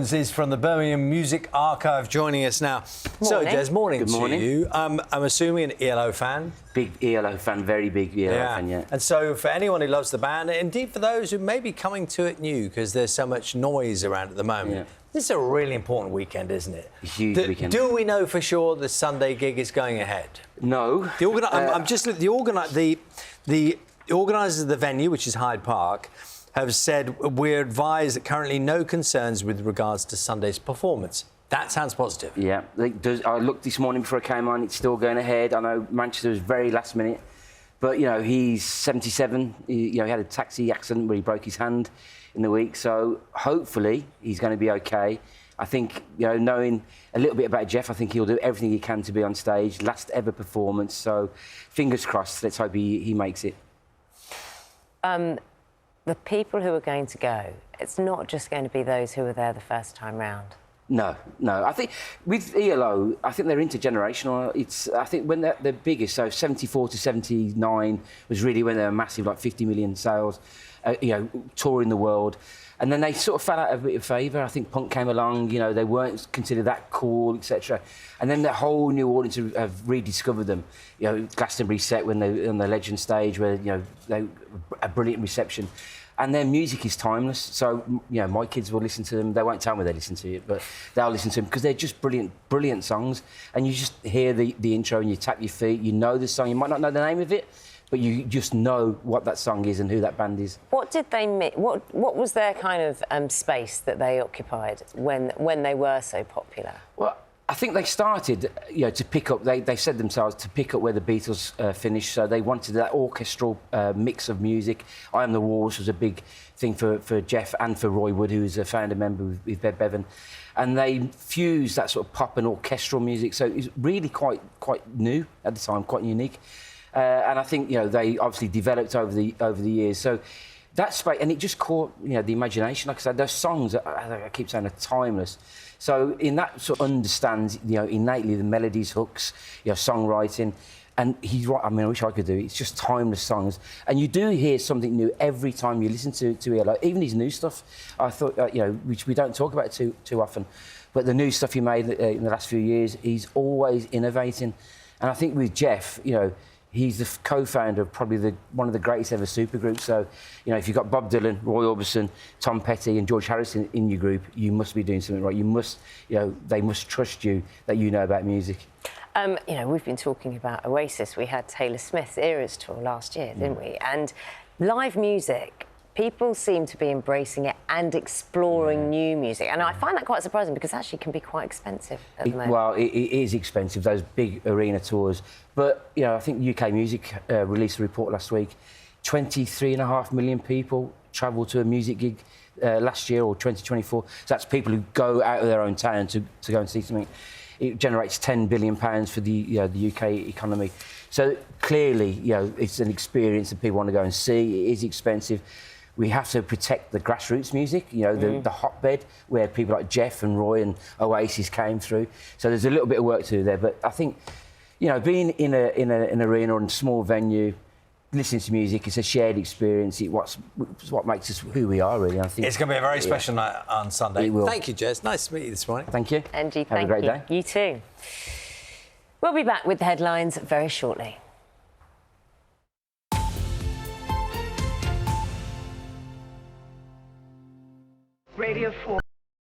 Is from the Birmingham Music Archive joining us now. Morning. So, Des, morning. Good morning. To you. I'm assuming an ELO fan. Big ELO fan, very big ELO fan, yeah. And so for anyone who loves the band, and indeed for those who may be coming to it new because there's so much noise around at the moment, this is a really important weekend, isn't it? A huge weekend. Do we know for sure the Sunday gig is going ahead? No. The organisers of the venue, which is Hyde Park, have said we're advised that currently no concerns with regards to Sunday's performance. That sounds positive. Yeah, I looked this morning before I came on, it's still going ahead. I know Manchester was very last minute, but, you know, he's 77. He had a taxi accident where he broke his hand in the week, so hopefully he's going to be OK. I think, knowing a little bit about Jeff, I think he'll do everything he can to be on stage. Last ever performance, so fingers crossed. Let's hope he makes it. The people who are going to go, it's not just going to be those who were there the first time round. No. I think with ELO, I think they're intergenerational. I think when they're biggest, so 74 to 79 was really when they were massive, like 50 million sales, touring the world. And then they sort of fell out of a bit of favour. I think punk came along, they weren't considered that cool, etc. And then the whole new audience have rediscovered them. Glastonbury set when they on the Legend stage, where they a brilliant reception. And their music is timeless. So, my kids will listen to them. They won't tell me they listen to it, but they'll listen to them because they're just brilliant songs. And you just hear the intro and you tap your feet. You know the song. You might not know the name of it, but you just know what that song is and who that band is. What did they what was their kind of space that they occupied when they were so popular? Well, I think they started, to pick up. They said themselves to pick up where the Beatles finished. So they wanted that orchestral mix of music. I Am the Walrus was a big thing for Jeff and for Roy Wood, who was a founder member with Bed Bevan, and they fused that sort of pop and orchestral music. So it was really quite new at the time, quite unique. And I think they obviously developed over the years. So that space, and it just caught the imagination. Like I said, those songs I keep saying are timeless. So in that sort of understands innately the melodies, hooks, songwriting, and he's right. I mean, I wish I could do it. It's just timeless songs, and you do hear something new every time you listen to ELO. Even his new stuff, I thought which we don't talk about too often, but the new stuff he made in the last few years, he's always innovating, and I think with Jeff, he's the co-founder of probably one of the greatest ever supergroups. So, if you've got Bob Dylan, Roy Orbison, Tom Petty and George Harrison in your group, you must be doing something right. You must, they must trust you that you know about music. We've been talking about Oasis. We had Taylor Smith's Eras tour last year, didn't we? And live music, people seem to be embracing it and exploring new music. And I find that quite surprising because it actually can be quite expensive at the moment. Well, it is expensive, those big arena tours. But, I think UK Music released a report last week. 23.5 million people travelled to a music gig last year, or 2024. So that's people who go out of their own town to go and see something. It generates £10 billion for the UK economy. So clearly, it's an experience that people want to go and see. It is expensive. We have to protect the grassroots music, the hotbed where people like Jeff and Roy and Oasis came through. So there's a little bit of work to do there. But I think, being in an arena or in a small venue, listening to music, it's a shared experience. It's what makes us who we are, really. I think it's going to be a very special night on Sunday. It will. Thank you, Jez. Nice to meet you this morning. Thank you. Angie, Have a great day. You too. We'll be back with the headlines very shortly. Radio 4.